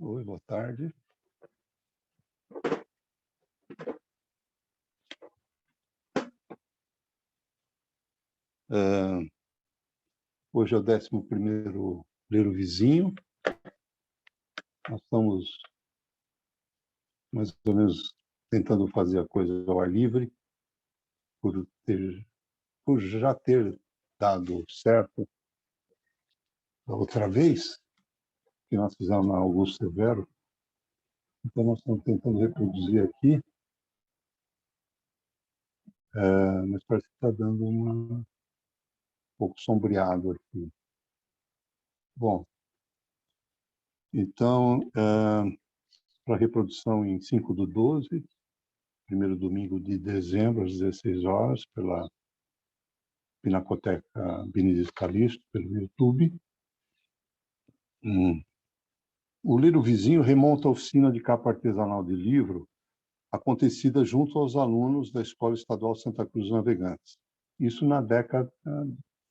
Oi, boa tarde. Hoje é o 11º Ler o Vizinho. Nós estamos mais ou menos tentando fazer a coisa ao ar livre, por já ter dado certo da outra vez, que nós fizemos na Augusto Severo. Então, nós estamos tentando reproduzir aqui, mas parece que está dando um pouco sombreado aqui. Bom, então, para reprodução em 5/12, primeiro domingo de dezembro, às 16 horas, pela Pinacoteca Benedito Calixto, pelo YouTube. O Ler o Vizinho remonta à oficina de capa artesanal de livro acontecida junto aos alunos da Escola Estadual Santa Cruz dos Navegantes. Isso na década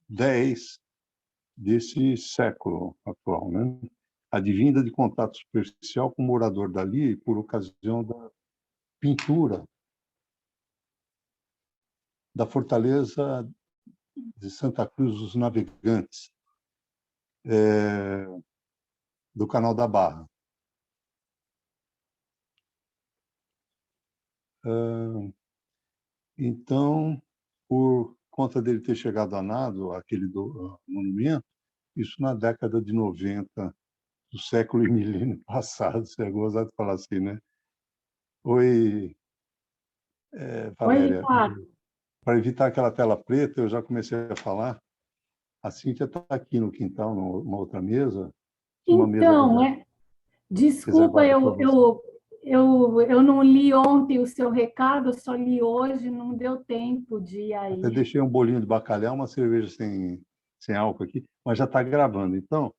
10 desse século atual, né? Advinda de contato superficial com o morador dali por ocasião da pintura da Fortaleza de Santa Cruz dos Navegantes, do Canal da Barra. Então, por conta dele ter chegado a nado, aquele monumento, isso na década de 90 do século e milênio passado, você é gozado de falar assim, né? Oi, Valéria. Oi, para evitar aquela tela preta, eu já comecei a falar. A Cíntia está aqui no quintal, numa outra mesa. Uma mesa desculpa, reservada para você. eu não li ontem o seu recado, só li hoje, não deu tempo de ir Até aí. deixei um bolinho de bacalhau, uma cerveja sem álcool aqui, mas já está gravando. Então,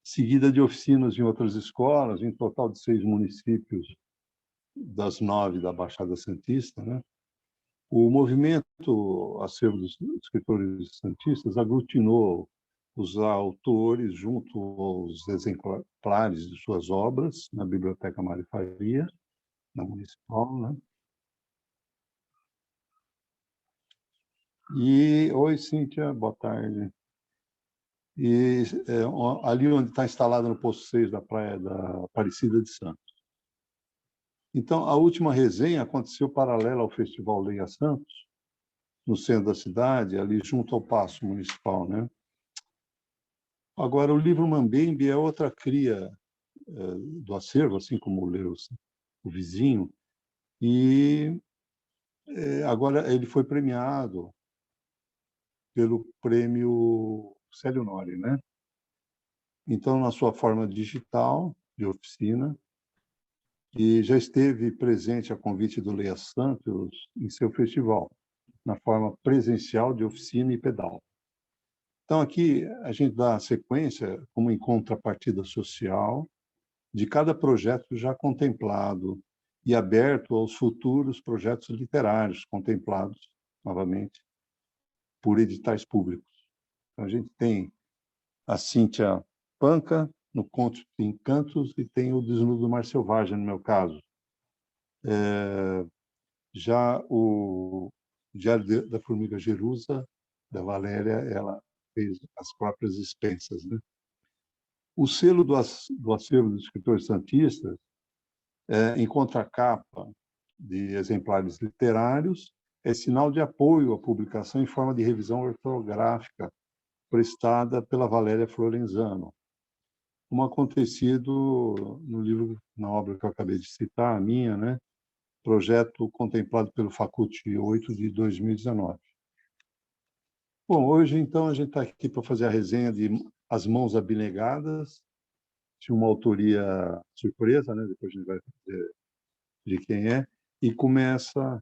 seguida de oficinas em outras escolas, em total de 6 municípios das 9 da Baixada Santista, né? O movimento Acervo dos Escritores Santistas aglutinou os autores junto aos exemplares de suas obras na Biblioteca Mário Faria, na Municipal, né? Oi, Cíntia, boa tarde. E ali onde está instalado no Posto 6 da Praia da Aparecida de Santos. Então, a última resenha aconteceu paralela ao Festival Leia Santos, no centro da cidade, ali junto ao Paço Municipal, né? Agora, o livro Mambembe é outra cria do acervo, assim como o Vizinho, e agora ele foi premiado pelo prêmio Célio Nori, né? Então, na sua forma digital, de oficina, e já esteve presente a convite do Leia Santos em seu festival, na forma presencial de oficina e pedal. Então, aqui a gente dá sequência como em contrapartida social de cada projeto já contemplado e aberto aos futuros projetos literários contemplados, novamente, por editais públicos. Então, a gente tem a Cíntia Panca, no Conto de Encantos, e tem o Desnudo do Mar Selvagem, no meu caso. Já o Diário da Formiga Jerusa, da Valéria, ela fez as próprias expensas, né? O selo do acervo dos escritores santistas, em contracapa de exemplares literários, é sinal de apoio à publicação em forma de revisão ortográfica prestada pela Valéria Florenzano, como acontecido no livro, na obra que eu acabei de citar, a minha, né? Projeto contemplado pelo Faculte 8 de 2019. Bom, hoje, então, a gente está aqui para fazer a resenha de As Mãos Abnegadas, de uma autoria surpresa, né? Depois a gente vai dizer de quem é, e começa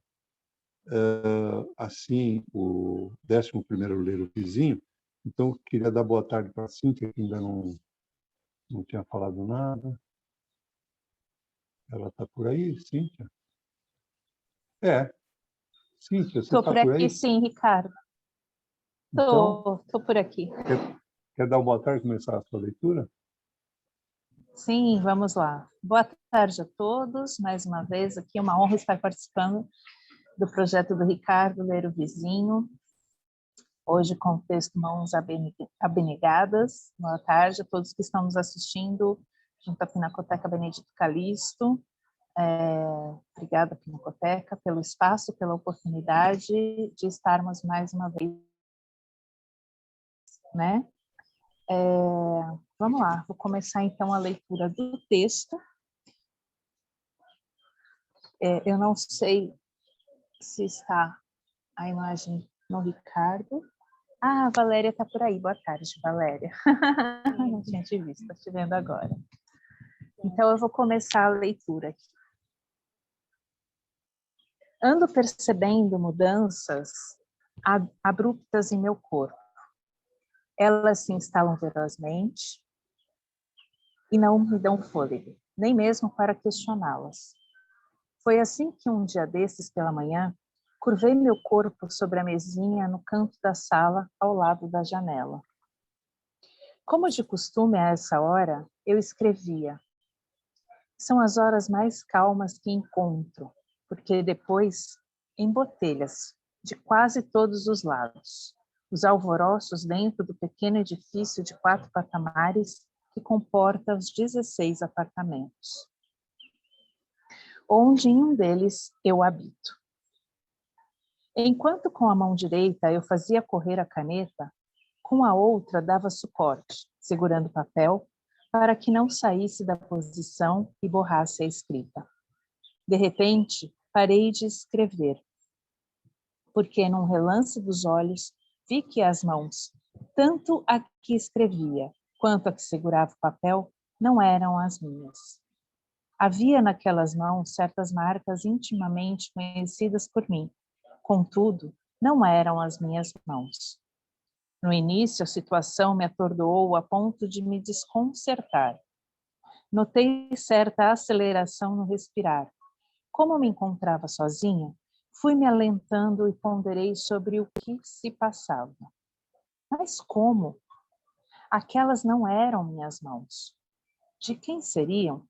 assim o 11º Ler o Vizinho. Então, queria dar boa tarde para a Cíntia, que ainda não tinha falado nada. Ela está por aí, Cíntia? Cíntia, você Estou está por por aqui, aí? sim, Ricardo. Então, Estou por aqui. quer dar uma boa tarde e começar a sua leitura? Sim, vamos lá. Boa tarde a todos. Mais uma vez aqui, uma honra estar participando do projeto do Ricardo Ler o Vizinho. Hoje com o texto Mãos Abnegadas. Boa tarde a todos que estão nos assistindo junto à Pinacoteca Benedito Calixto. Obrigada, Pinacoteca, pelo espaço, pela oportunidade de estarmos mais uma vez, né? Vamos lá, vou começar então a leitura do texto. Eu não sei se está a imagem no Ricardo. Ah, a Valéria está por aí. Boa tarde, Valéria. Não tinha te visto, estou te vendo agora. Então, eu vou começar a leitura aqui. Ando percebendo mudanças abruptas em meu corpo. Elas se instalam ferozmente e não me dão fôlego, nem mesmo para questioná-las. Foi assim que um dia desses pela manhã, curvei meu corpo sobre a mesinha no canto da sala, ao lado da janela. Como de costume a essa hora, eu escrevia. São as horas mais calmas que encontro, porque depois embotelhas de quase todos os lados, os alvoroços dentro do pequeno edifício de 4 patamares que comporta os 16 apartamentos, onde em um deles eu habito. Enquanto com a mão direita eu fazia correr a caneta, com a outra dava suporte, segurando o papel, para que não saísse da posição e borrasse a escrita. De repente, parei de escrever, porque num relance dos olhos vi que as mãos, tanto a que escrevia quanto a que segurava o papel, não eram as minhas. Havia naquelas mãos certas marcas intimamente conhecidas por mim, contudo, não eram as minhas mãos. No início, a situação me atordoou a ponto de me desconcertar. Notei certa aceleração no respirar. Como me encontrava sozinha, fui me alentando e ponderei sobre o que se passava. Mas como? Aquelas não eram minhas mãos. De quem seriam?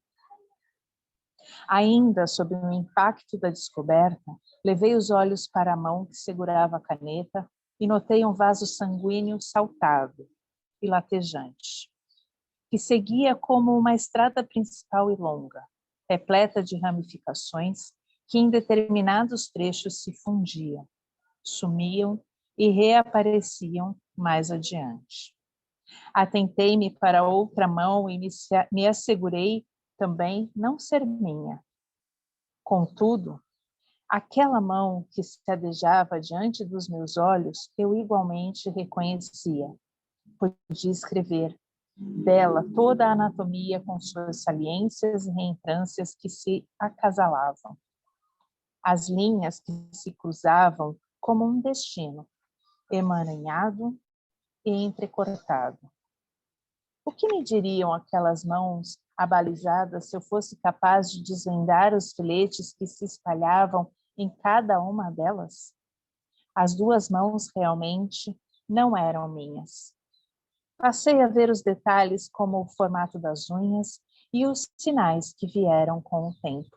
Ainda sob o impacto da descoberta, levei os olhos para a mão que segurava a caneta e notei um vaso sanguíneo saltado e latejante, que seguia como uma estrada principal e longa, repleta de ramificações que em determinados trechos se fundiam, sumiam e reapareciam mais adiante. Atentei-me para outra mão e me assegurei também não ser minha. Contudo, aquela mão que se adejava diante dos meus olhos, eu igualmente reconhecia. Podia escrever dela toda a anatomia com suas saliências e reentrâncias que se acasalavam. As linhas que se cruzavam como um destino, emaranhado e entrecortado. O que me diriam aquelas mãos abalizadas se eu fosse capaz de desvendar os filetes que se espalhavam em cada uma delas? As 2 mãos realmente não eram minhas. Passei a ver os detalhes como o formato das unhas e os sinais que vieram com o tempo.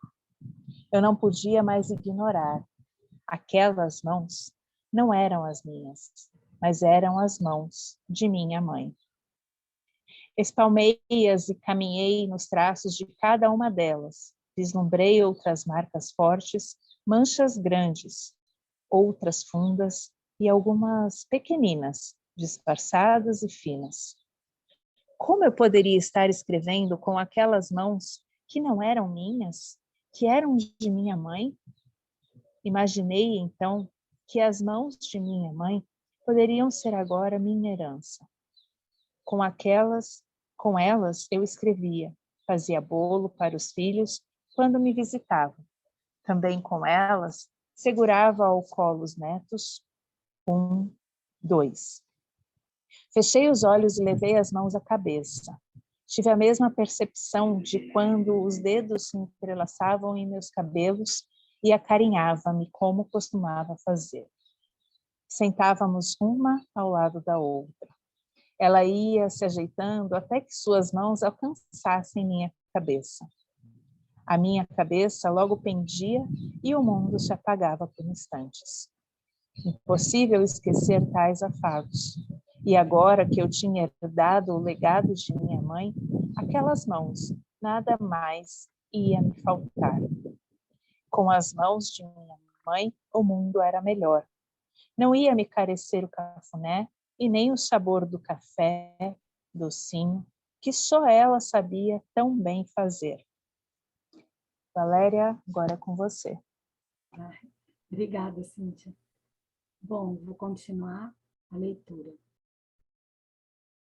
Eu não podia mais ignorar. Aquelas mãos não eram as minhas, mas eram as mãos de minha mãe. Espalmei-as e caminhei nos traços de cada uma delas. Vislumbrei outras marcas fortes, manchas grandes, outras fundas e algumas pequeninas, disfarçadas e finas. Como eu poderia estar escrevendo com aquelas mãos que não eram minhas, que eram de minha mãe? Imaginei, então, que as mãos de minha mãe poderiam ser agora minha herança. Com elas eu escrevia, fazia bolo para os filhos quando me visitavam. Também com elas segurava ao colo os netos, 1, 2. Fechei os olhos e levei as mãos à cabeça. Tive a mesma percepção de quando os dedos se entrelaçavam em meus cabelos e acarinhava-me como costumava fazer. Sentávamos uma ao lado da outra. Ela ia se ajeitando até que suas mãos alcançassem minha cabeça. A minha cabeça logo pendia e o mundo se apagava por instantes. Impossível esquecer tais afagos. E agora que eu tinha herdado o legado de minha mãe, aquelas mãos, nada mais ia me faltar. Com as mãos de minha mãe, o mundo era melhor. Não ia me carecer o cafuné e nem o sabor do café, docinho, que só ela sabia tão bem fazer. Valéria, agora é com você. Obrigada, Cíntia. Bom, vou continuar a leitura.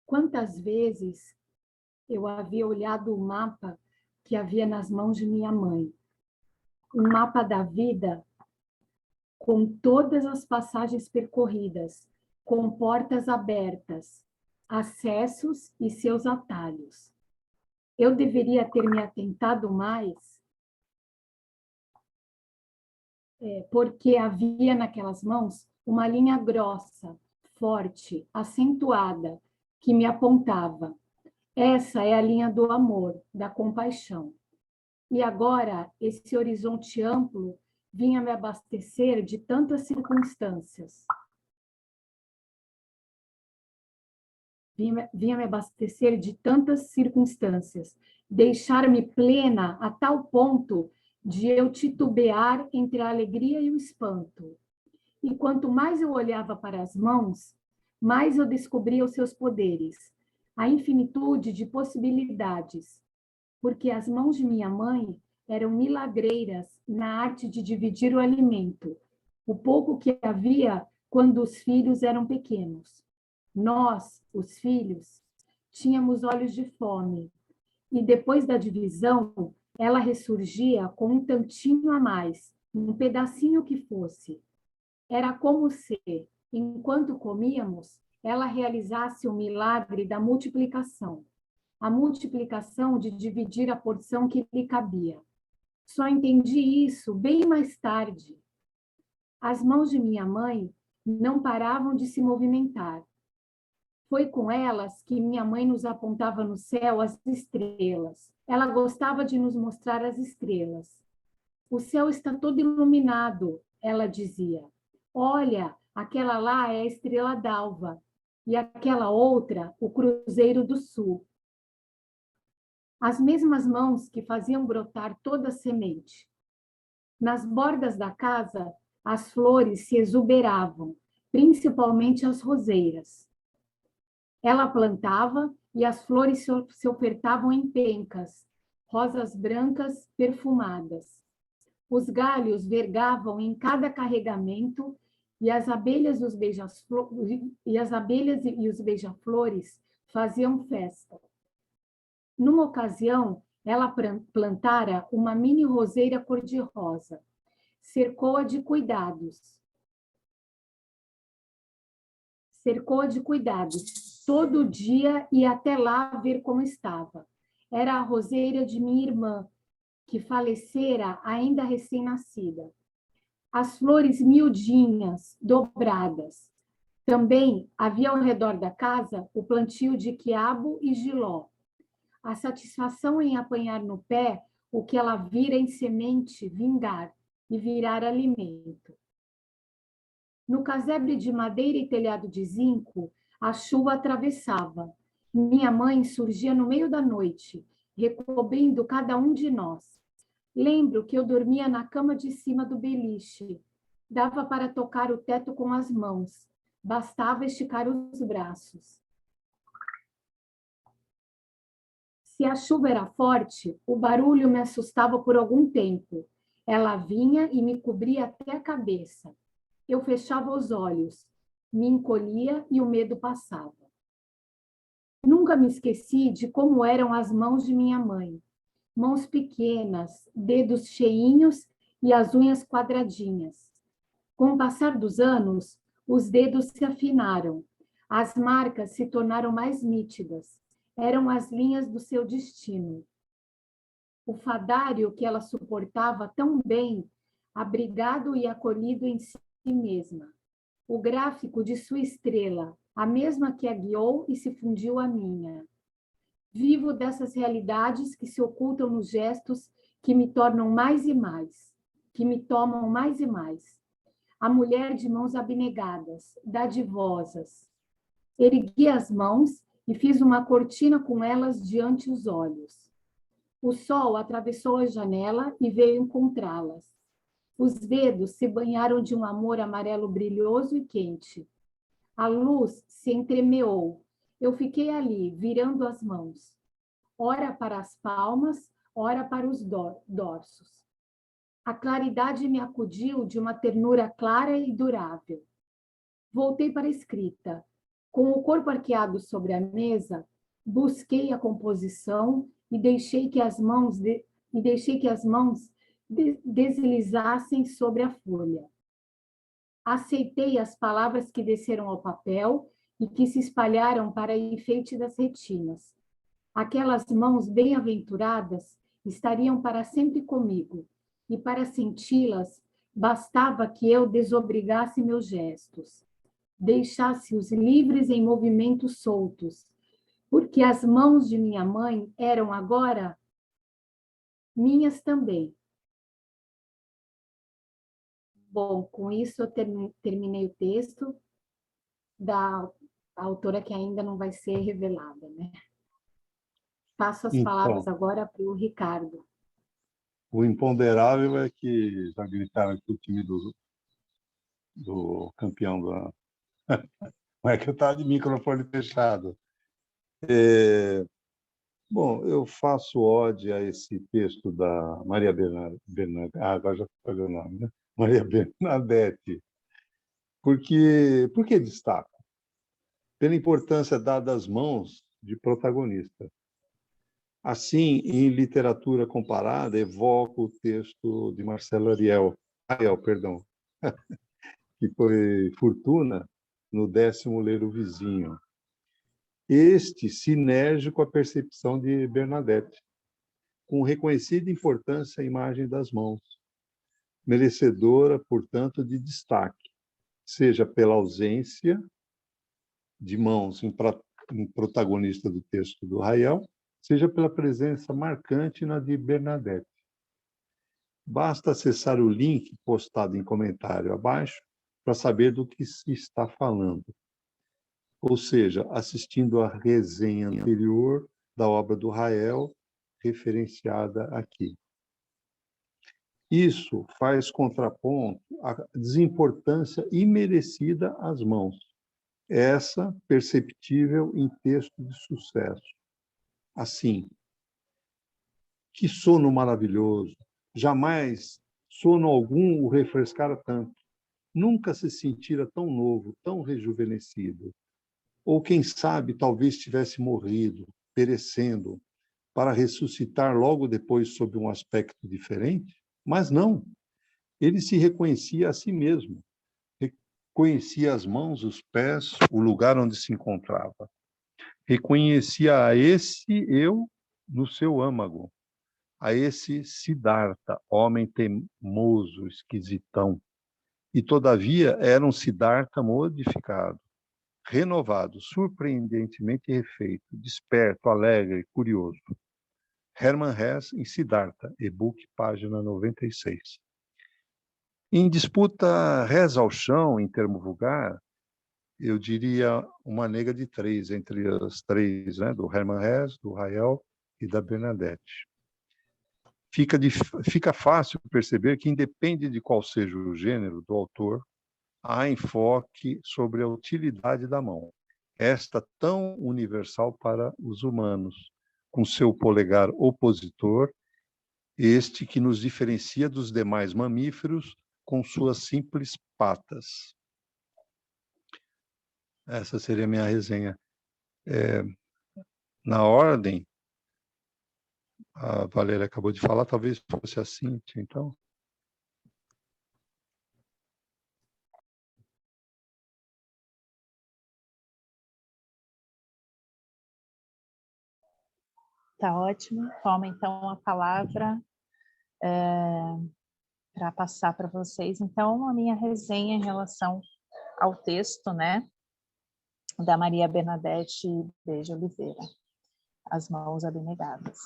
Quantas vezes eu havia olhado o mapa que havia nas mãos de minha mãe. Um mapa da vida com todas as passagens percorridas, com portas abertas, acessos e seus atalhos. Eu deveria ter me atentado mais, porque havia naquelas mãos uma linha grossa, forte, acentuada, que me apontava. Essa é a linha do amor, da compaixão. E agora, esse horizonte amplo vinha me abastecer de tantas circunstâncias. Vinha me abastecer de tantas circunstâncias, deixar-me plena a tal ponto de eu titubear entre a alegria e o espanto. E quanto mais eu olhava para as mãos, mais eu descobria os seus poderes, a infinitude de possibilidades, porque as mãos de minha mãe eram milagreiras na arte de dividir o alimento, o pouco que havia quando os filhos eram pequenos. Nós, os filhos, tínhamos olhos de fome, e depois da divisão, ela ressurgia com um tantinho a mais, um pedacinho que fosse. Era como se, enquanto comíamos, ela realizasse o milagre da multiplicação, a multiplicação de dividir a porção que lhe cabia. Só entendi isso bem mais tarde. As mãos de minha mãe não paravam de se movimentar. Foi com elas que minha mãe nos apontava no céu as estrelas. Ela gostava de nos mostrar as estrelas. O céu está todo iluminado, ela dizia. Olha, aquela lá é a estrela d'alva e aquela outra, o Cruzeiro do Sul. As mesmas mãos que faziam brotar toda a semente. Nas bordas da casa, as flores se exuberavam, principalmente as roseiras. Ela plantava e as flores se ofertavam em pencas, rosas brancas perfumadas. Os galhos vergavam em cada carregamento e as abelhas e os beija-flores faziam festa. Numa ocasião, ela plantara uma mini roseira cor-de-rosa, cercou-a de cuidados. Todo dia ia até lá ver como estava. Era a roseira de minha irmã, que falecera ainda recém-nascida. As flores miudinhas, dobradas. Também havia ao redor da casa o plantio de quiabo e jiló. A satisfação em apanhar no pé o que ela vira em semente vingar e virar alimento. No casebre de madeira e telhado de zinco, a chuva atravessava. Minha mãe surgia no meio da noite, recobrindo cada um de nós. Lembro que eu dormia na cama de cima do beliche. Dava para tocar o teto com as mãos. Bastava esticar os braços. Se a chuva era forte, o barulho me assustava por algum tempo. Ela vinha e me cobria até a cabeça. Eu fechava os olhos, me encolhia e o medo passava. Nunca me esqueci de como eram as mãos de minha mãe. Mãos pequenas, dedos cheinhos e as unhas quadradinhas. Com o passar dos anos, os dedos se afinaram. As marcas se tornaram mais nítidas. Eram as linhas do seu destino. O fadário que ela suportava tão bem, abrigado e acolhido em si mesma. o gráfico de sua estrela, a mesma que a guiou e se fundiu à minha. Vivo dessas realidades que se ocultam nos gestos que me tornam mais e mais, que me tomam mais e mais. A mulher de mãos abnegadas, dadivosas. Ergui as mãos e fiz uma cortina com elas diante os olhos. O sol atravessou a janela e veio encontrá-las. Os dedos se banharam de um amor amarelo brilhoso e quente. A luz se entremeou. Eu fiquei ali, virando as mãos. Ora para as palmas, ora para os dorsos. A claridade me acudiu de uma ternura clara e durável. Voltei para a escrita. Com o corpo arqueado sobre a mesa, busquei a composição e deixei que as mãos deslizassem sobre a folha. Aceitei as palavras que desceram ao papel e que se espalharam para enfeite das retinas. Aquelas mãos bem-aventuradas estariam para sempre comigo, e para senti-las, bastava que eu desobrigasse meus gestos, deixasse-os livres em movimentos soltos, porque as mãos de minha mãe eram agora minhas também. Bom, com isso eu terminei o texto da autora que ainda não vai ser revelada, né? Passo as palavras Então, agora para o Ricardo. o imponderável é que já gritaram aqui o time do campeão da... Não é que eu estava de microfone fechado. Bom, eu faço ode a esse texto da Maria Bernadette, agora já falei o nome, né? Maria Bernadette. Por que destaco? Pela importância dada às mãos de protagonista. Assim, em literatura comparada, evoco o texto de Marcelo Ariel, que foi Fortuna, no 10º Ler o Vizinho. Este sinerge com a percepção de Bernadette, com reconhecida importância à imagem das mãos, merecedora, portanto, de destaque, seja pela ausência de mãos em protagonista do texto do Rael, seja pela presença marcante na de Bernadette. Basta acessar o link postado em comentário abaixo para saber do que se está falando. Ou seja, assistindo à resenha anterior da obra do Rael, referenciada aqui. Isso faz contraponto à desimportância imerecida às mãos, essa perceptível em texto de sucesso. Assim, que sono maravilhoso, jamais sono algum o refrescara tanto, nunca se sentira tão novo, tão rejuvenescido. Ou, quem sabe, talvez tivesse morrido, perecendo, para ressuscitar logo depois sob um aspecto diferente? Mas não, ele se reconhecia a si mesmo, reconhecia as mãos, os pés, o lugar onde se encontrava. Reconhecia a esse eu no seu âmago, a esse Siddhartha, homem teimoso, esquisitão. E, todavia, era um Siddhartha modificado, renovado, surpreendentemente refeito, desperto, alegre, curioso. Hermann Hesse em Siddhartha, e-book, página 96. Em disputa reza ao chão, em termo vulgar, eu diria uma nega de 3, entre as 3, né, do Hermann Hesse, do Rael e da Bernadette. Fica fácil perceber que, independe de qual seja o gênero do autor, há enfoque sobre a utilidade da mão, esta tão universal para os humanos, com seu polegar opositor, este que nos diferencia dos demais mamíferos com suas simples patas. Essa seria a minha resenha. Na ordem, a Valéria acabou de falar, talvez fosse a Cíntia, então. Tá ótimo. Toma, então, a palavra para passar para vocês. Então, a minha resenha em relação ao texto, né, da Maria Bernadette B. de Oliveira, As Mãos Abnegadas.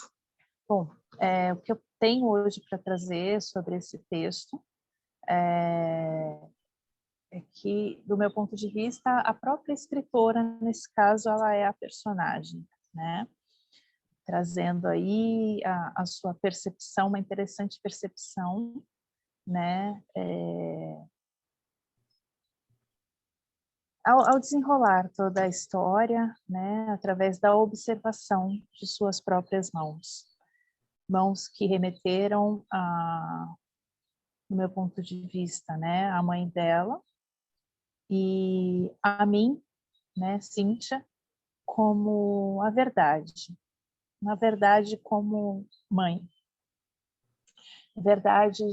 Bom, o que eu tenho hoje para trazer sobre esse texto é que, do meu ponto de vista, a própria escritora, nesse caso, ela é a personagem, né? Trazendo aí a sua percepção, uma interessante percepção, né? Ao desenrolar toda a história, né? Através da observação de suas próprias mãos. Mãos que remeteram, no meu ponto de vista, né? A mãe dela e a mim, né, Cíntia, como a verdade. Na verdade, como mãe. Verdade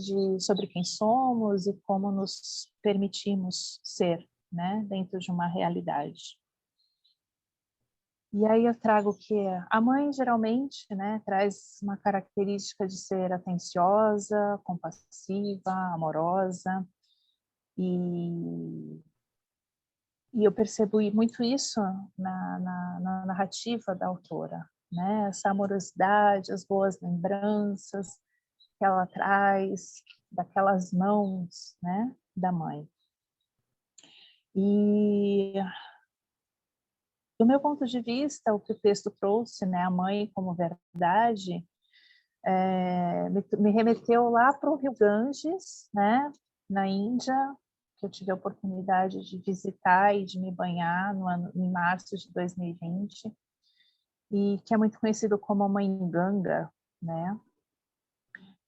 sobre quem somos e como nos permitimos ser, né, dentro de uma realidade. E aí eu trago que a mãe geralmente, né, traz uma característica de ser atenciosa, compassiva, amorosa, e eu percebo muito isso na narrativa da autora, né? Essa amorosidade, as boas lembranças que ela traz daquelas mãos, né, da mãe. E do meu ponto de vista, o que o texto trouxe, né, a mãe como verdade, me remeteu lá para o Rio Ganges, né, na Índia, que eu tive a oportunidade de visitar e de me banhar em março de 2020, e que é muito conhecido como a Mãe Ganga, né?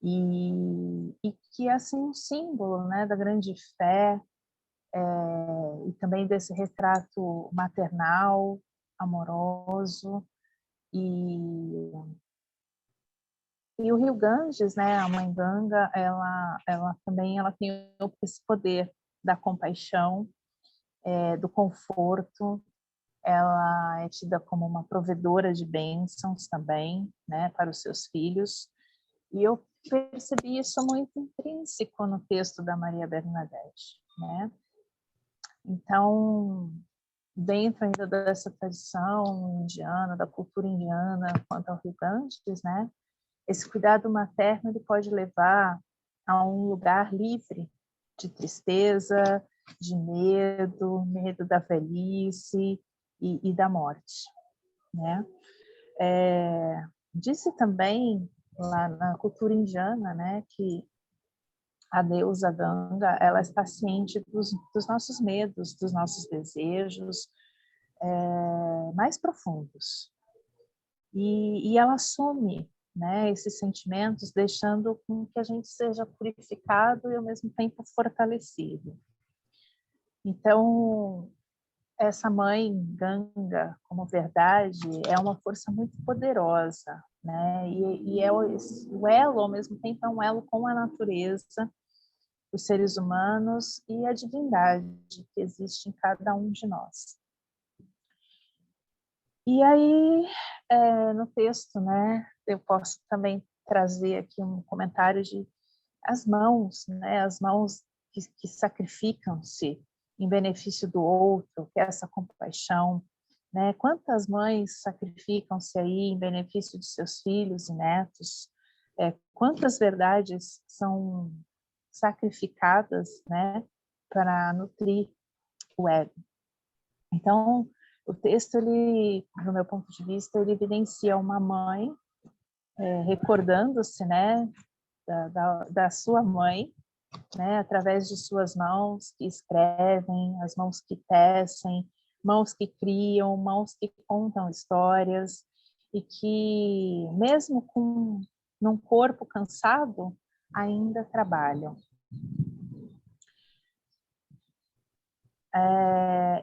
E que é assim um símbolo, né, da grande fé, e também desse retrato maternal, amoroso, e o Rio Ganges, né, a Mãe Ganga, ela também tem esse poder da compaixão, do conforto. Ela é tida como uma provedora de bênçãos também, né, para os seus filhos. E eu percebi isso muito intrínseco no texto da Maria Bernadette, né? Então, dentro ainda dessa tradição indiana, da cultura indiana, quanto ao Rio Ganges, né? Esse cuidado materno ele pode levar a um lugar livre de tristeza, de medo da velhice e da morte, né? Disse também lá na cultura indiana, né, que a deusa Ganga, ela está ciente dos nossos medos, dos nossos desejos mais profundos. E ela assume, né, esses sentimentos, deixando com que a gente seja purificado e, ao mesmo tempo, fortalecido. Então, essa mãe Ganga, como verdade, é uma força muito poderosa, né? E o elo, ao mesmo tempo, é um elo com a natureza, os seres humanos e a divindade que existe em cada um de nós. E aí, no texto, né, eu posso também trazer aqui um comentário de as mãos, né, as mãos que sacrificam-se em benefício do outro, que é essa compaixão, né? Quantas mães sacrificam-se aí em benefício de seus filhos e netos? Quantas verdades são sacrificadas, né, para nutrir o ego? Então, o texto, ele, do meu ponto de vista, ele evidencia uma mãe recordando-se, né, da sua mãe, né, através de suas mãos que escrevem, as mãos que tecem, mãos que criam, mãos que contam histórias, e que, mesmo num corpo cansado, ainda trabalham.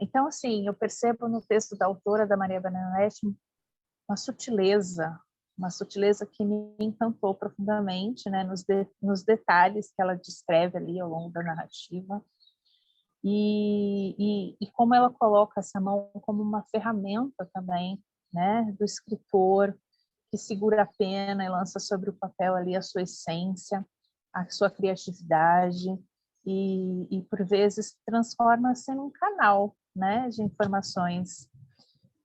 Então, assim, eu percebo no texto da autora, da Maria Bernadette, uma sutileza que me encantou profundamente, né, nos detalhes que ela descreve ali ao longo da narrativa, e como ela coloca essa mão como uma ferramenta também, né, do escritor que segura a pena e lança sobre o papel ali a sua essência, a sua criatividade, e por vezes transforma-se num canal, né, de informações.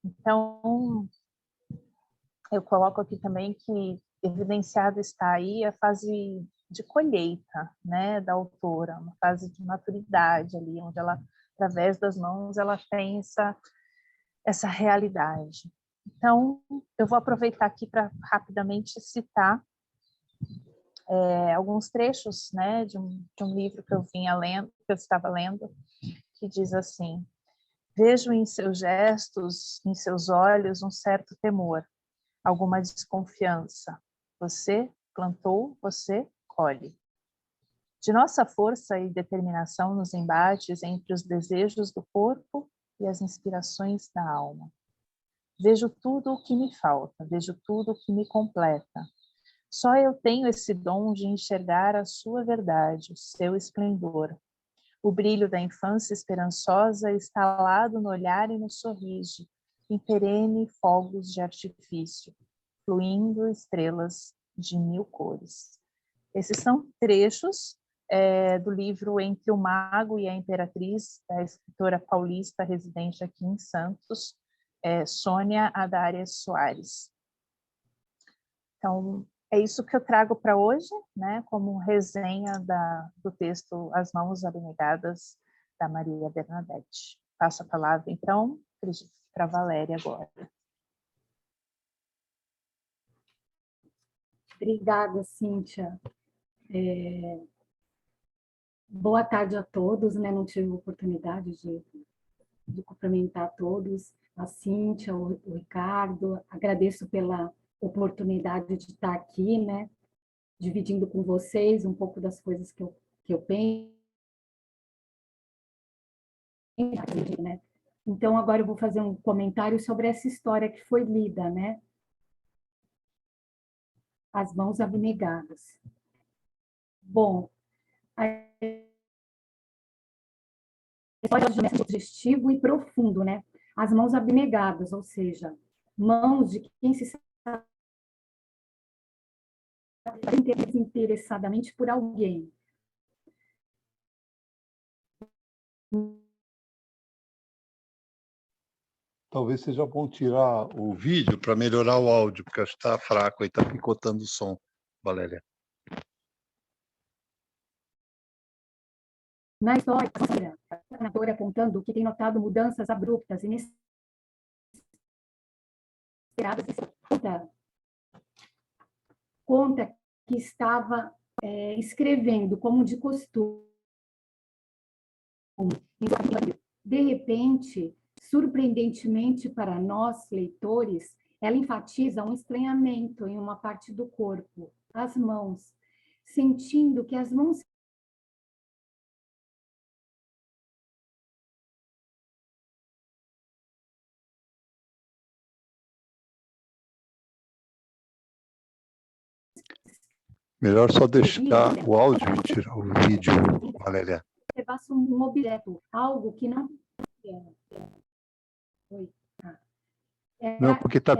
Então, eu coloco aqui também que evidenciado está aí a fase de colheita, né, da autora, uma fase de maturidade ali, onde ela, através das mãos, ela tem essa realidade. Então, eu vou aproveitar aqui para rapidamente citar alguns trechos, né, de um livro que eu estava lendo, que diz assim: vejo em seus gestos, em seus olhos, um certo temor, alguma desconfiança. Você plantou, você colhe. De nossa força e determinação nos embates entre os desejos do corpo e as inspirações da alma. Vejo tudo o que me falta, vejo tudo o que me completa. Só eu tenho esse dom de enxergar a sua verdade, o seu esplendor. O brilho da infância esperançosa instalado no olhar e no sorriso, em perene fogos de artifício, fluindo estrelas de 1000 cores. Esses são trechos do livro Entre o Mago e a Imperatriz, da escritora paulista residente aqui em Santos, Sônia Adarias Soares. Então, é isso que eu trago para hoje, né, como resenha do texto As Mãos Abnegadas, da Maria Bernadette. Passo a palavra, então, para a Valéria agora. Obrigada, Cíntia. Boa tarde a todos, né? Não tive oportunidade de cumprimentar todos, a Cíntia, o Ricardo. Agradeço pela oportunidade de estar aqui, né? Dividindo com vocês um pouco das coisas que eu penso, né? Então, agora eu vou fazer um comentário sobre essa história que foi lida, né? As Mãos Abnegadas. Bom, a história de um sugestivo e profundo, né? As mãos abnegadas, ou seja, mãos de quem se sabe desinteressadamente por alguém. Talvez seja bom tirar o vídeo para melhorar o áudio, porque acho que está fraco e está picotando o som, Valéria. Na história, a narradora apontando que tem notado mudanças abruptas, inesperadas, conta que estava escrevendo como de costume. De repente, surpreendentemente para nós, leitores, ela enfatiza um estranhamento em uma parte do corpo, as mãos, sentindo que as mãos Melhor só deixar o áudio e tirar o vídeo, Valéria. levasse um objeto, algo que não... Não, porque está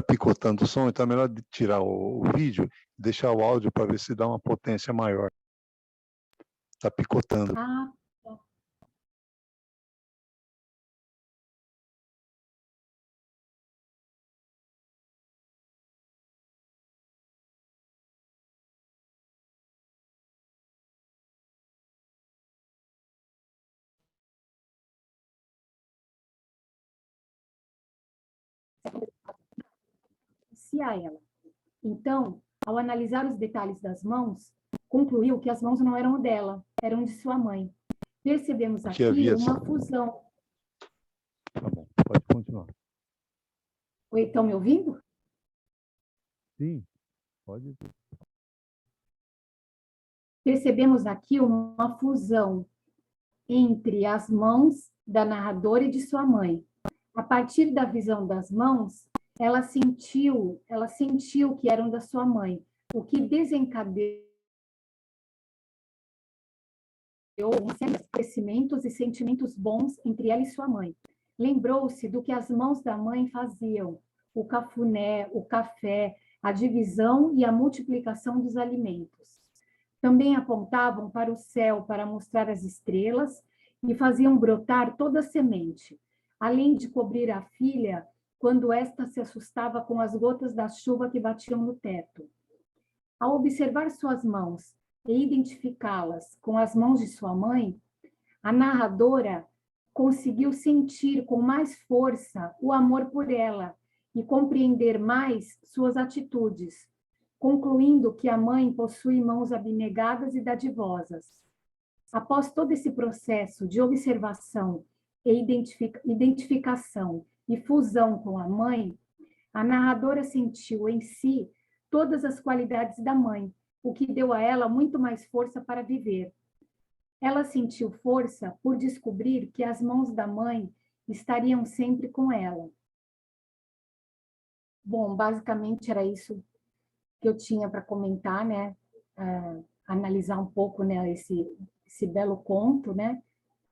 picotando o som, então é melhor tirar o vídeo e deixar o áudio para ver se dá uma potência maior. Está picotando. Ah, a ela. Então, ao analisar os detalhes das mãos, concluiu que as mãos não eram dela, eram de sua mãe. Percebemos aqui uma fusão. Tá bom, pode continuar. Oi, estão me ouvindo? Sim, pode. Percebemos aqui uma fusão entre as mãos da narradora e de sua mãe. A partir da visão das mãos, ela sentiu que eram da sua mãe, o que desencadeou uma série de crescimentos e sentimentos bons entre ela e sua mãe. Lembrou-se do que as mãos da mãe faziam, o cafuné, o café, a divisão e a multiplicação dos alimentos. também apontavam para o céu para mostrar as estrelas e faziam brotar toda a semente, além de cobrir a filha quando esta se assustava com as gotas da chuva que batiam no teto. Ao observar suas mãos e identificá-las com as mãos de sua mãe, a narradora conseguiu sentir com mais força o amor por ela e compreender mais suas atitudes, concluindo que a mãe possui mãos abnegadas e dadivosas. Após todo esse processo de observação e identificação e fusão com a mãe, a narradora sentiu em si todas as qualidades da mãe, o que deu a ela muito mais força para viver. Ela sentiu força por descobrir que as mãos da mãe estariam sempre com ela. Bom, basicamente era isso que eu tinha para comentar, né? Analisar um pouco, né, esse belo conto, né?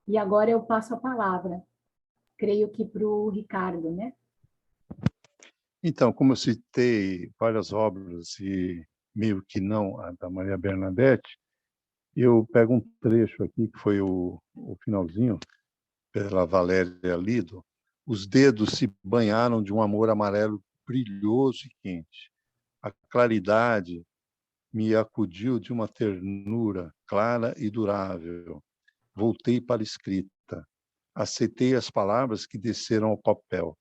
E agora eu passo a palavra, creio que para o Ricardo, né? Então, como eu citei várias obras e meio que não a da Maria Bernadette, eu pego um trecho aqui, que foi o finalzinho, pela Valéria Lido. Os dedos se banharam de um amor amarelo brilhoso e quente. A claridade me acudiu de uma ternura clara e durável. Voltei para a escrita. Aceitei as palavras que desceram ao papel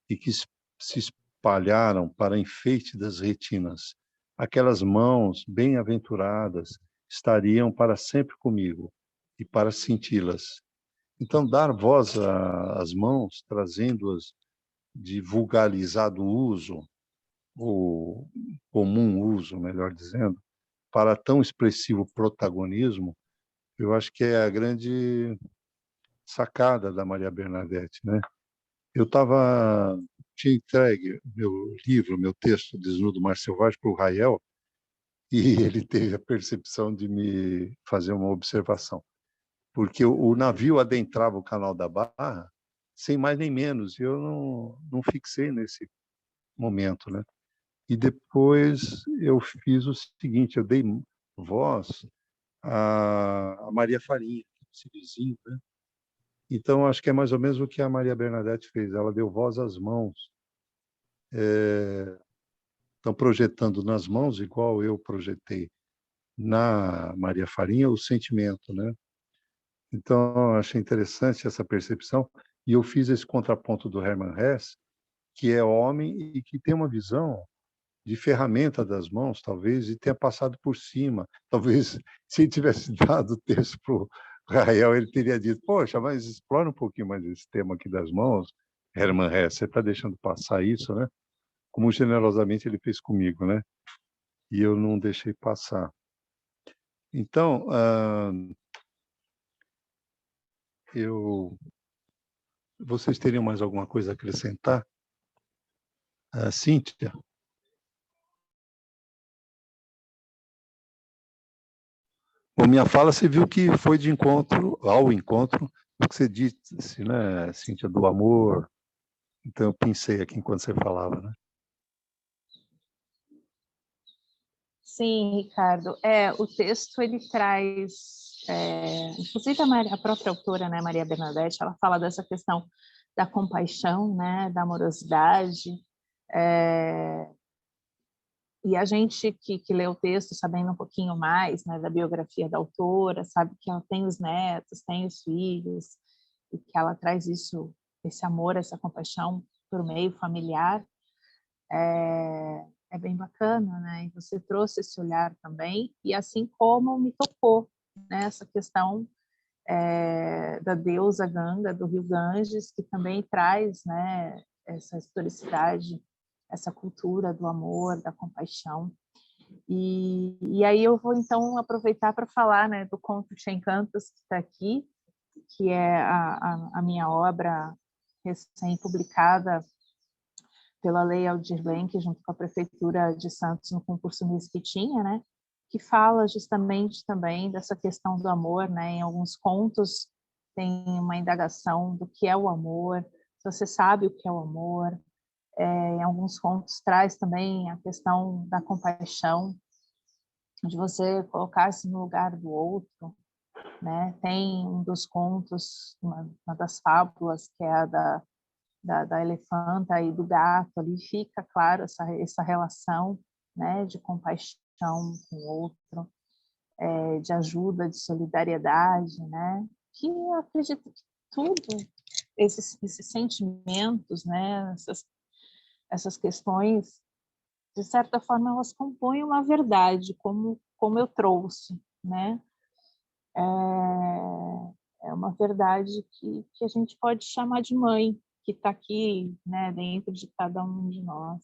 e que se espalharam para enfeite das retinas. Aquelas mãos bem-aventuradas estariam para sempre comigo e para senti-las. Então, dar voz às mãos, trazendo-as de vulgarizado uso, ou comum uso, melhor dizendo, para tão expressivo protagonismo, eu acho que é a grande sacada da Maria Bernadette, né? Tinha entregue meu livro, meu texto, Desnudo Mar Selvagem, para o Rael, e ele teve a percepção de me fazer uma observação. Porque o navio adentrava o Canal da Barra sem mais nem menos, e eu não fixei nesse momento, né? E depois eu fiz o seguinte, eu dei voz a Maria Farinha, esse vizinho, né? Então, acho que é mais ou menos o que a Maria Bernadette fez, ela deu voz às mãos. Estão projetando nas mãos, igual eu projetei na Maria Farinha, o sentimento, né? Então, achei interessante essa percepção, e eu fiz esse contraponto do Hermann Hesse, que é homem e que tem uma visão de ferramenta das mãos, talvez, e tenha passado por cima. Talvez, se ele tivesse dado o texto para o Rael, ele teria dito, poxa, mas explora um pouquinho mais esse tema aqui das mãos, Hermann Hesse, você está deixando passar isso, né? Como generosamente ele fez comigo, né? E eu não deixei passar. Então, vocês teriam mais alguma coisa a acrescentar? Cíntia? Bom, minha fala, você viu que foi ao encontro do que você disse, né, Cíntia, do amor. Então, eu pensei aqui enquanto você falava, né? Sim, Ricardo. O texto ele traz, inclusive a própria autora, né, Maria Bernadette, ela fala dessa questão da compaixão, né, da amorosidade. E a gente que lê o texto, sabendo um pouquinho mais, né, da biografia da autora, sabe que ela tem os netos, tem os filhos, e que ela traz isso, esse amor, essa compaixão por meio familiar. É bem bacana, né? E você trouxe esse olhar também, e assim como me tocou, né, essa questão da deusa Ganga, do rio Ganges, que também traz, né, essa historicidade, essa cultura do amor, da compaixão. E aí eu vou, então, aproveitar para falar, né, do conto de Encantos, que está aqui, que é a minha obra recém-publicada pela Lei Aldir Blanc, junto com a Prefeitura de Santos, no concurso Miss que tinha, né? Que fala justamente também dessa questão do amor, né? Em alguns contos tem uma indagação do que é o amor, se você sabe o que é o amor. Em alguns contos traz também a questão da compaixão. de você colocar-se no lugar do outro, né? Tem um dos contos, uma das fábulas, que é a da elefanta e do gato, ali fica claro essa relação, né, de compaixão com o outro, de ajuda, de solidariedade, né? Que eu acredito que tudo, esses sentimentos, né, essas questões, de certa forma, elas compõem uma verdade, como eu trouxe, né? É uma verdade que a gente pode chamar de mãe, que está aqui, né, dentro de cada um de nós.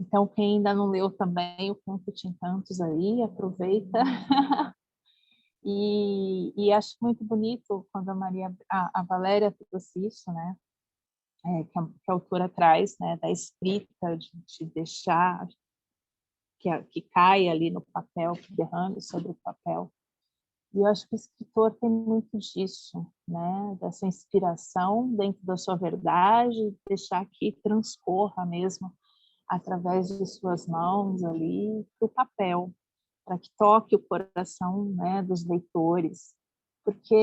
Então, quem ainda não leu também o Conto de Encantos aí, aproveita. E acho muito bonito quando a Valéria trouxe isso, né? Que a autora traz, né, da escrita, de deixar que caia ali no papel, que derrame sobre o papel. E eu acho que o escritor tem muito disso, né? Dessa inspiração dentro da sua verdade, deixar que transcorra mesmo através de suas mãos ali para o papel, para que toque o coração, né, dos leitores. Porque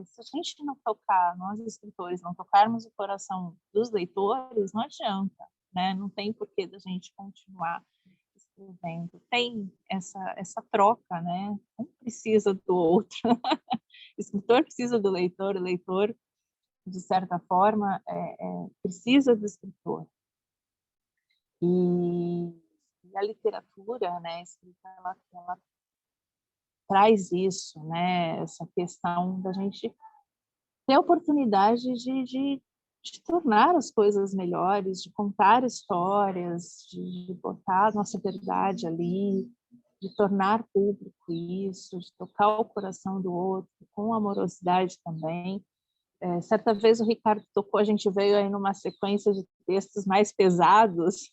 se a gente não tocar, nós escritores, não tocarmos o coração dos leitores, não adianta, né? Não tem porquê da gente continuar escrevendo. Tem essa troca, né? Um precisa do outro. O escritor precisa do leitor, o leitor, de certa forma, precisa do escritor. E a literatura, né, escrita, ela traz isso, né? Essa questão da gente ter a oportunidade de tornar as coisas melhores, de contar histórias, de botar a nossa verdade ali, de tornar público isso, de tocar o coração do outro, com amorosidade também. Certa vez o Ricardo tocou, a gente veio aí numa sequência de textos mais pesados,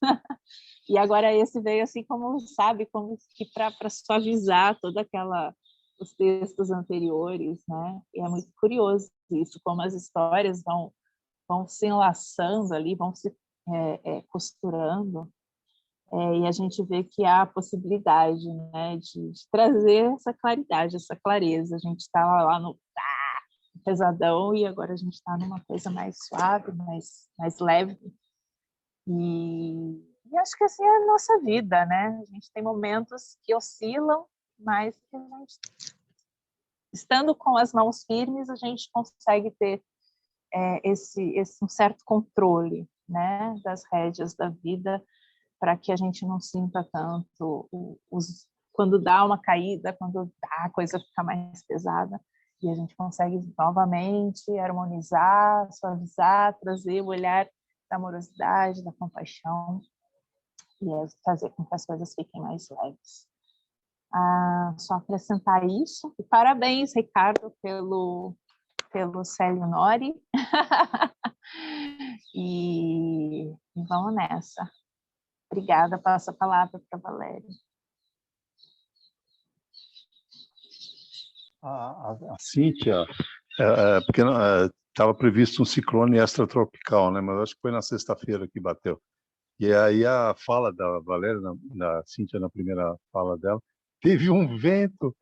e agora esse veio assim como, sabe, como que para suavizar toda os textos anteriores, né? E é muito curioso isso, como as histórias vão se enlaçando ali, vão se costurando, e a gente vê que há a possibilidade, né, de trazer essa claridade, essa clareza. A gente está lá no pesadão e agora a gente está numa coisa mais suave, mais leve. E acho que assim é a nossa vida, né? A gente tem momentos que oscilam, mas que a gente, estando com as mãos firmes, a gente consegue ter esse um certo controle, né, das rédeas da vida, para que a gente não sinta tanto quando dá uma caída, quando a coisa fica mais pesada, e a gente consegue novamente harmonizar, suavizar, trazer o olhar da amorosidade, da compaixão, e fazer com que as coisas fiquem mais leves. Só acrescentar isso. E parabéns, Ricardo, pelo Célio Nori. E vamos nessa. Obrigada, passo a palavra para a Valéria. A Cíntia, porque estava previsto um ciclone extratropical, né? Mas acho que foi na sexta-feira que bateu. E aí a fala da Valéria, da Cíntia, na primeira fala dela, teve um vento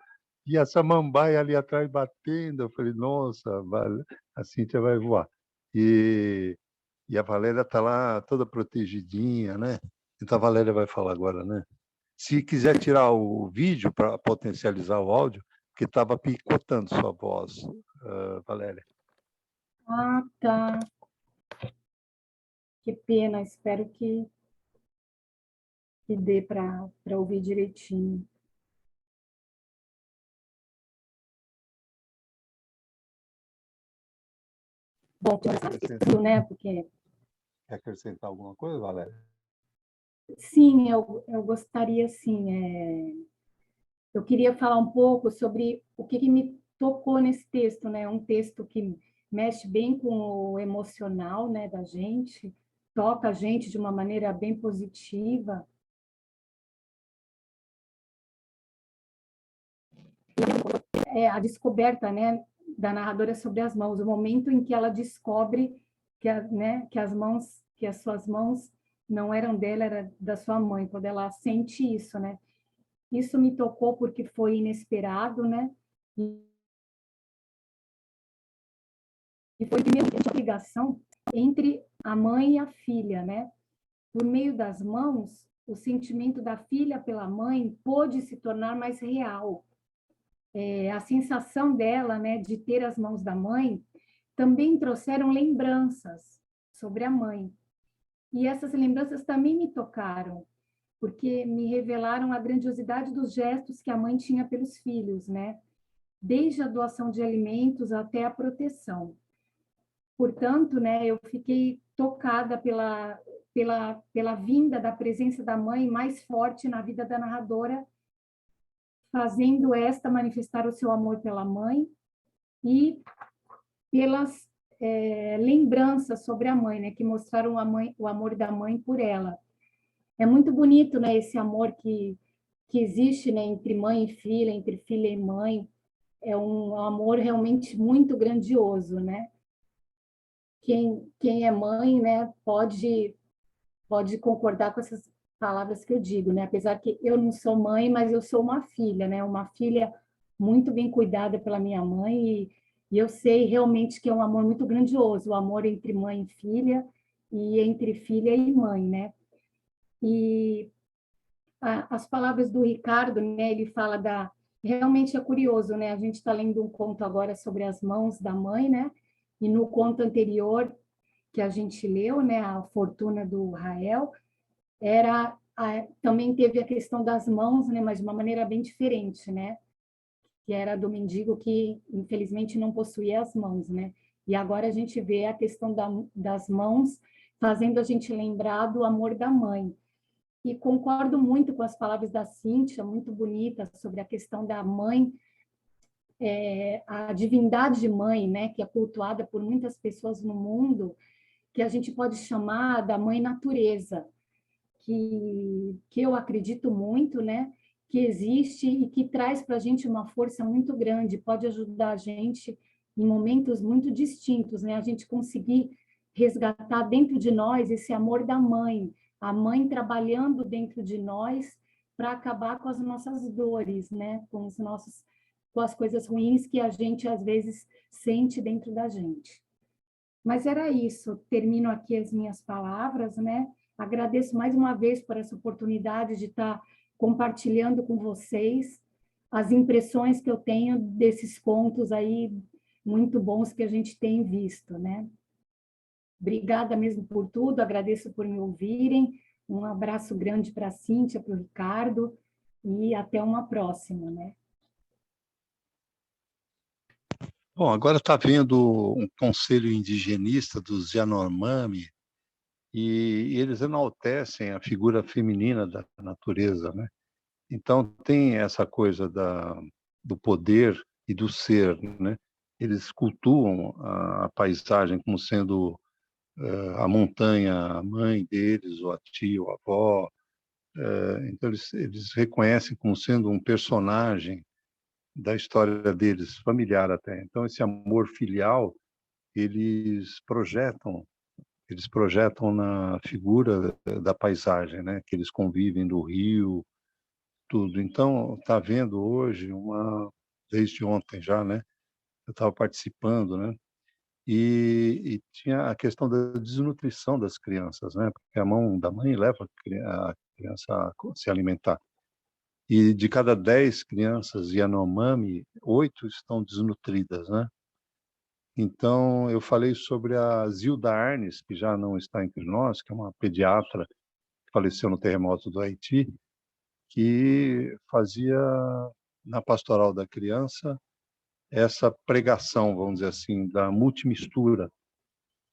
e a samambaia ali atrás batendo. Eu falei, nossa, a Cíntia vai voar. E a Valéria está lá toda protegidinha, né? Então a Valéria vai falar agora, né? Se quiser tirar o vídeo para potencializar o áudio, porque estava picotando sua voz, Valéria. Ah, tá. Que pena, espero que dê para ouvir direitinho. Bom, tudo, né? Porque... Quer acrescentar alguma coisa, Valéria? Sim, eu gostaria, sim. Eu queria falar um pouco sobre o que me tocou nesse texto, né? Um texto que mexe bem com o emocional, né, da gente, toca a gente de uma maneira bem positiva. A descoberta, né, da narradora sobre as mãos, o momento em que ela descobre que as suas mãos não eram dela, era da sua mãe, quando ela sente isso, né? Isso me tocou porque foi inesperado, né? E foi primeiro uma ligação entre a mãe e a filha, né? Por meio das mãos, o sentimento da filha pela mãe pôde se tornar mais real. A sensação dela, né, de ter as mãos da mãe, também trouxeram lembranças sobre a mãe. E essas lembranças também me tocaram, porque me revelaram a grandiosidade dos gestos que a mãe tinha pelos filhos, né? Desde a doação de alimentos até a proteção. Portanto, né, eu fiquei tocada pela vinda da presença da mãe mais forte na vida da narradora, fazendo esta manifestar o seu amor pela mãe e pelas lembranças sobre a mãe, né, que mostraram o amor da mãe por ela. É muito bonito, né, esse amor que existe, né, entre mãe e filha, entre filha e mãe. É um amor realmente muito grandioso, né? Quem é mãe, né, pode concordar com essas palavras que eu digo, né? Apesar que eu não sou mãe, mas eu sou uma filha, né? Uma filha muito bem cuidada pela minha mãe e eu sei realmente que é um amor muito grandioso, o amor entre mãe e filha e entre filha e mãe, né? E as palavras do Ricardo, né? Ele fala da realmente é curioso, né? A gente está lendo um conto agora sobre as mãos da mãe, né? E no conto anterior que a gente leu, né? A Fortuna do Rael, também teve a questão das mãos, né? Mas de uma maneira bem diferente, né? Que era do mendigo que infelizmente não possuía as mãos, né? E agora a gente vê a questão das mãos fazendo a gente lembrar do amor da mãe. E concordo muito com as palavras da Cíntia, muito bonita, sobre a questão da mãe, a divindade de mãe, né, que é cultuada por muitas pessoas no mundo, que a gente pode chamar da mãe natureza, que eu acredito muito, né, que existe e que traz para a gente uma força muito grande, pode ajudar a gente em momentos muito distintos, né, a gente conseguir resgatar dentro de nós esse amor da mãe, a mãe trabalhando dentro de nós para acabar com as nossas dores, né, com as coisas ruins que a gente às vezes sente dentro da gente. Mas era isso, termino aqui as minhas palavras, né? Agradeço mais uma vez por essa oportunidade de estar compartilhando com vocês as impressões que eu tenho desses contos aí muito bons que a gente tem visto, né? Obrigada mesmo por tudo, agradeço por me ouvirem, um abraço grande para a Cíntia, para o Ricardo, e até uma próxima, né? Bom, agora está havendo um conselho indigenista dos Yanomami e eles enaltecem a figura feminina da natureza, né? Então tem essa coisa do poder e do ser, né? Eles cultuam a paisagem como sendo a montanha, a mãe deles, ou a tia, ou a avó. Então eles reconhecem como sendo um personagem da história deles, familiar até. Então esse amor filial eles projetam na figura da paisagem, né? Que eles convivem do rio, tudo. Então está vendo hoje desde ontem já, né? Eu estava participando, né? E tinha a questão da desnutrição das crianças, né? Porque a mão da mãe leva a criança a se alimentar. E de cada 10 crianças Yanomami, 8 estão desnutridas, né? Então, eu falei sobre a Zilda Arnes, que já não está entre nós, que é uma pediatra que faleceu no terremoto do Haiti, que fazia na pastoral da criança essa pregação, vamos dizer assim, da multimistura,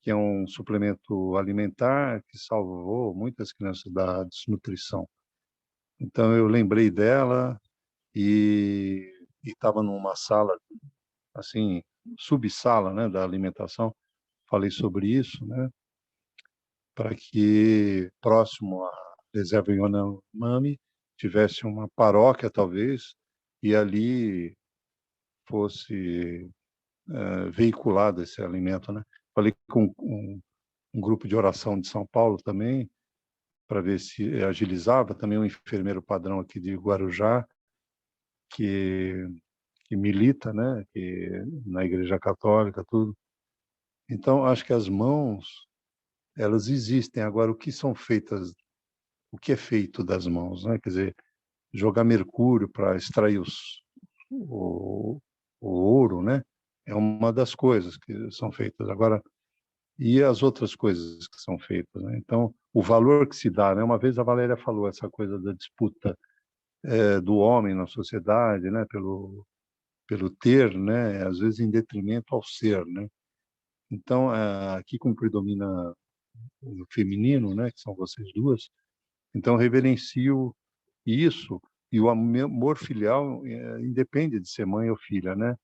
que é um suplemento alimentar que salvou muitas crianças da desnutrição. Então, eu lembrei dela e estava numa sala, assim, subsala, né, da alimentação. Falei sobre isso, né, para que próximo à reserva Yanomami tivesse uma paróquia, talvez, e ali fosse veiculado esse alimento, né. Falei com um grupo de oração de São Paulo também, para ver se agilizava. Também um enfermeiro padrão aqui de Guarujá, que milita, né, na Igreja Católica, tudo. Então, acho que as mãos, elas existem. Agora, o que é feito das mãos, né? Quer dizer, jogar mercúrio para extrair o ouro, né? É uma das coisas que são feitas. Agora, e as outras coisas que são feitas, né? Então, o valor que se dá, né? Uma vez a Valéria falou essa coisa da disputa do homem na sociedade, né? Pelo ter, né? Às vezes em detrimento ao ser, né? Então, aqui como predomina o feminino, né? Que são vocês duas, então reverencio isso, e o amor filial independe de ser mãe ou filha, né?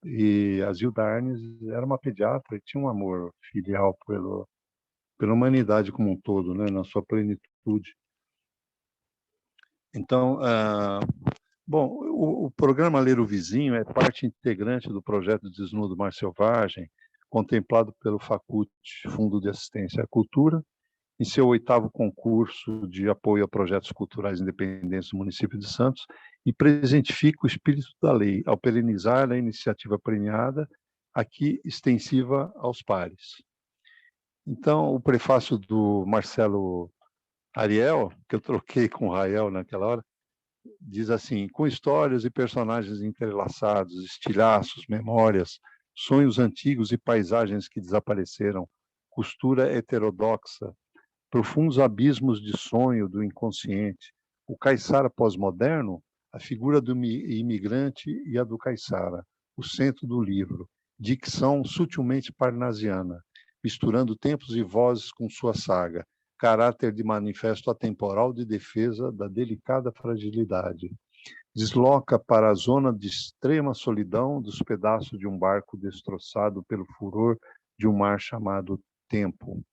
E a Zilda Arnes era uma pediatra e tinha um amor filial pela humanidade como um todo, né? Na sua plenitude. Então, bom, o programa Ler o Vizinho é parte integrante do projeto Desnudo Mar Selvagem, contemplado pelo Facult, Fundo de Assistência à Cultura, em seu 8º concurso de apoio a projetos culturais independentes do município de Santos, e presentifica o espírito da lei ao perenizar a iniciativa premiada, aqui extensiva aos pares. Então, o prefácio do Marcelo Ariel, que eu troquei com o Rael naquela hora, diz assim: com histórias e personagens entrelaçados, estilhaços, memórias, sonhos antigos e paisagens que desapareceram, costura heterodoxa, profundos abismos de sonho do inconsciente, o caiçara pós-moderno, a figura do imigrante e a do caiçara, o centro do livro, dicção sutilmente parnasiana, misturando tempos e vozes com sua saga, caráter de manifesto atemporal de defesa da delicada fragilidade. Desloca para a zona de extrema solidão dos pedaços de um barco destroçado pelo furor de um mar chamado tempo.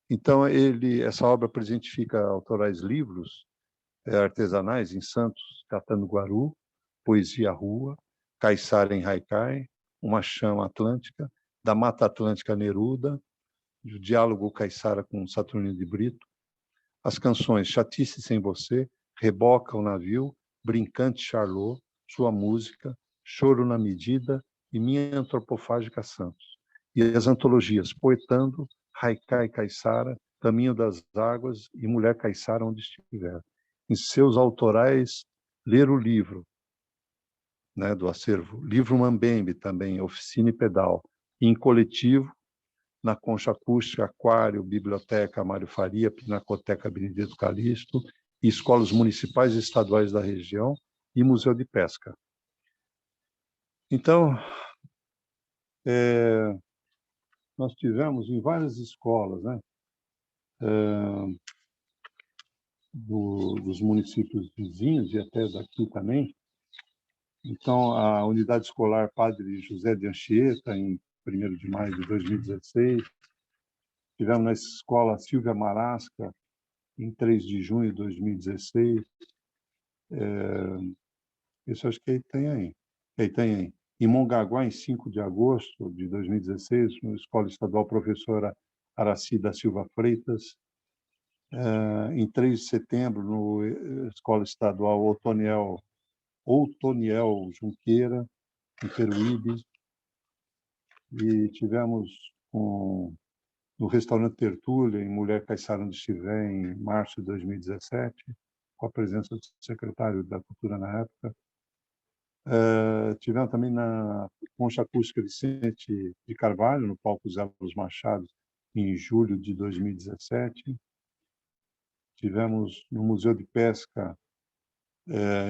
Então, essa obra presentifica autorais livros artesanais em Santos, Catanduaru, Poesia Rua, Caiçara em Haicai, Uma Chama Atlântica, da Mata Atlântica Neruda, o Diálogo Caiçara com Saturnino de Brito, as canções Chatice Sem Você, Reboca o Navio, Brincante Charlot, Sua Música, Choro na Medida e Minha Antropofágica Santos. E as antologias Poetando, Haicai Caiçara, Caminho das Águas e Mulher Caiçara Onde Estiver. Em seus autorais, Ler o Livro, né, do acervo, Livro Mambembe também, Oficina e Pedal. E em coletivo, na Concha Acústica, Aquário, Biblioteca Mário Faria, Pinacoteca Benedito Calixto, e escolas municipais e estaduais da região, e Museu de Pesca. Então, nós tivemos em várias escolas, né, dos municípios vizinhos e até daqui também. Então, a Unidade Escolar Padre José de Anchieta, em 1º de maio de 2016. Tivemos na Escola Silvia Marasca, em 3 de junho de 2016. Isso acho que aí tem aí. Em Mongaguá, em 5 de agosto de 2016, na Escola Estadual Professora Araci da Silva Freitas. Em 3 de setembro, na Escola Estadual Outoniel Junqueira, em Peruíbe. E tivemos no Restaurante Tertúlia, em Mulher Caiçara Onde Estiver, em março de 2017, com a presença do secretário da Cultura na época. Tivemos também na Concha Acústica Vicente de Carvalho, no palco Zé Los Machado, em julho de 2017. Tivemos no Museu de Pesca,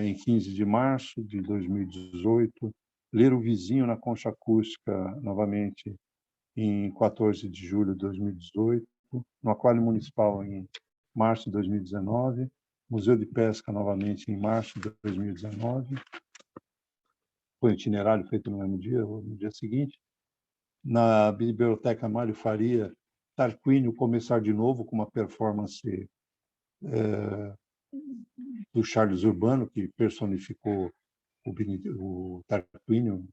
em 15 de março de 2018. Ler o Vizinho na Concha Acústica, novamente, em 14 de julho de 2018. No Aquário Municipal, em março de 2019. Museu de Pesca, novamente, em março de 2019. Foi um itinerário feito no mesmo dia, ou no dia seguinte. Na Biblioteca Mário Faria, Tarquínio Começar de Novo, com uma performance do Charles Urbano, que personificou o Tarquínio,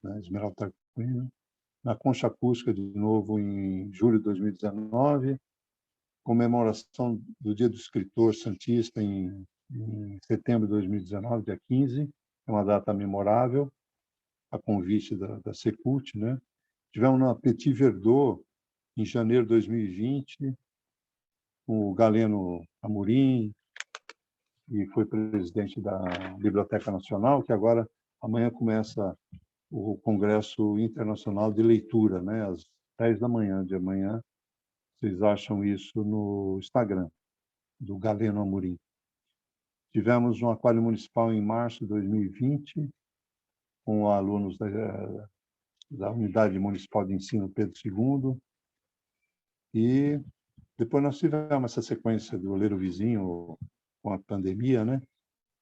né, Esmeralda Tarquínio. Na Concha Acústica, de novo, em julho de 2019. comemoração do Dia do Escritor Santista em setembro de 2019, dia 15. É uma data memorável, a convite da Secult, né? Tivemos na Petit Verdot, em janeiro de 2020, com o Galeno Amorim, que foi presidente da Biblioteca Nacional, que agora, amanhã, começa o Congresso Internacional de Leitura, né? Às 10 da manhã de amanhã. Vocês acham isso no Instagram, do Galeno Amorim. Tivemos um aquário municipal em março de 2020, com alunos da Unidade Municipal de Ensino Pedro II. E depois nós tivemos essa sequência do Ler o Vizinho com a pandemia, né?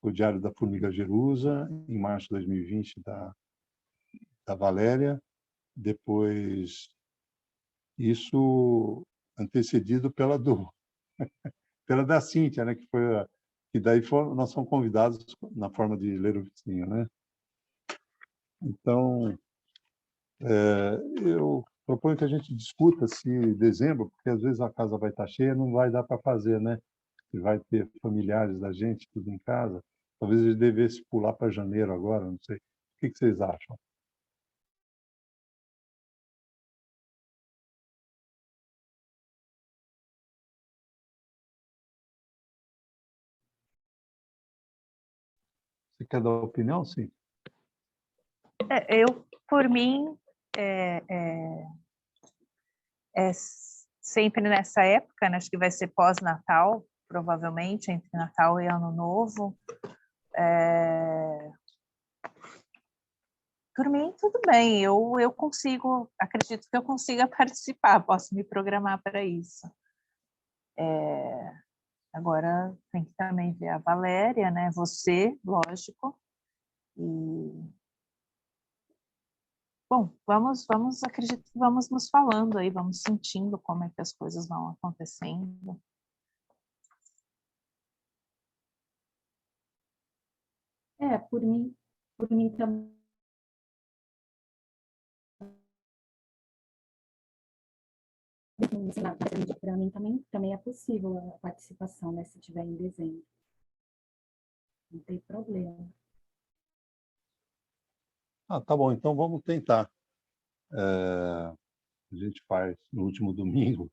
O Diário da Formiga Jerusa, em março de 2020, da Valéria. Depois, isso antecedido pela da Cíntia, né? Que daí nós fomos convidados na forma de Ler o Vizinho, né? Então, eu proponho que a gente discuta se dezembro, porque às vezes a casa vai estar cheia, não vai dar para fazer, né? E vai ter familiares da gente tudo em casa. Talvez a gente devesse pular para janeiro agora, não sei. O que vocês acham? Você quer dar opinião? Sim. Eu, por mim, sempre nessa época, né? Acho que vai ser pós-Natal, provavelmente, entre Natal e Ano Novo. Por mim, tudo bem, eu consigo, acredito que eu consiga participar, posso me programar para isso. Agora tem que também ver a Valéria, né? Você, lógico. E bom, acredito que vamos nos falando aí, vamos sentindo como é que as coisas vão acontecendo. Por mim também. Para mim também é possível a participação, né, se tiver em dezembro. Não tem problema. Tá bom, então vamos tentar. A gente faz no último domingo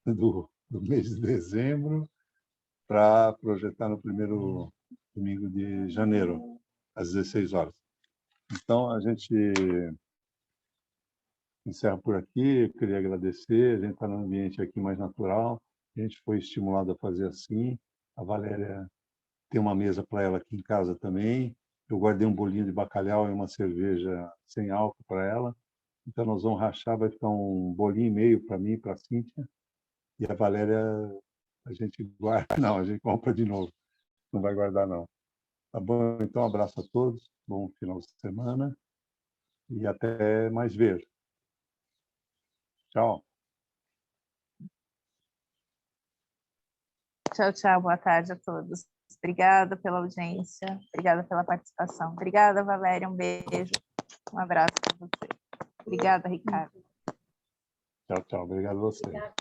do mês de dezembro para projetar no primeiro domingo de janeiro, às 16 horas. Então, a gente encerra por aqui. Eu queria agradecer. A gente está num ambiente aqui mais natural. A gente foi estimulado a fazer assim. A Valéria tem uma mesa para ela aqui em casa também. Eu guardei um bolinho de bacalhau e uma cerveja sem álcool para ela. Então, nós vamos rachar. Vai ficar um bolinho e meio para mim e para a Cíntia. E a Valéria, a gente guarda. Não, a gente compra de novo. Não vai guardar, não. Tá bom? Então, um abraço a todos. Bom final de semana. E até mais ver. Tchau. Tchau, tchau, boa tarde a todos. Obrigada pela audiência, obrigada pela participação. Obrigada, Valéria, um beijo, um abraço para você. Obrigada, Ricardo. Tchau, tchau. Obrigado a você. Obrigada.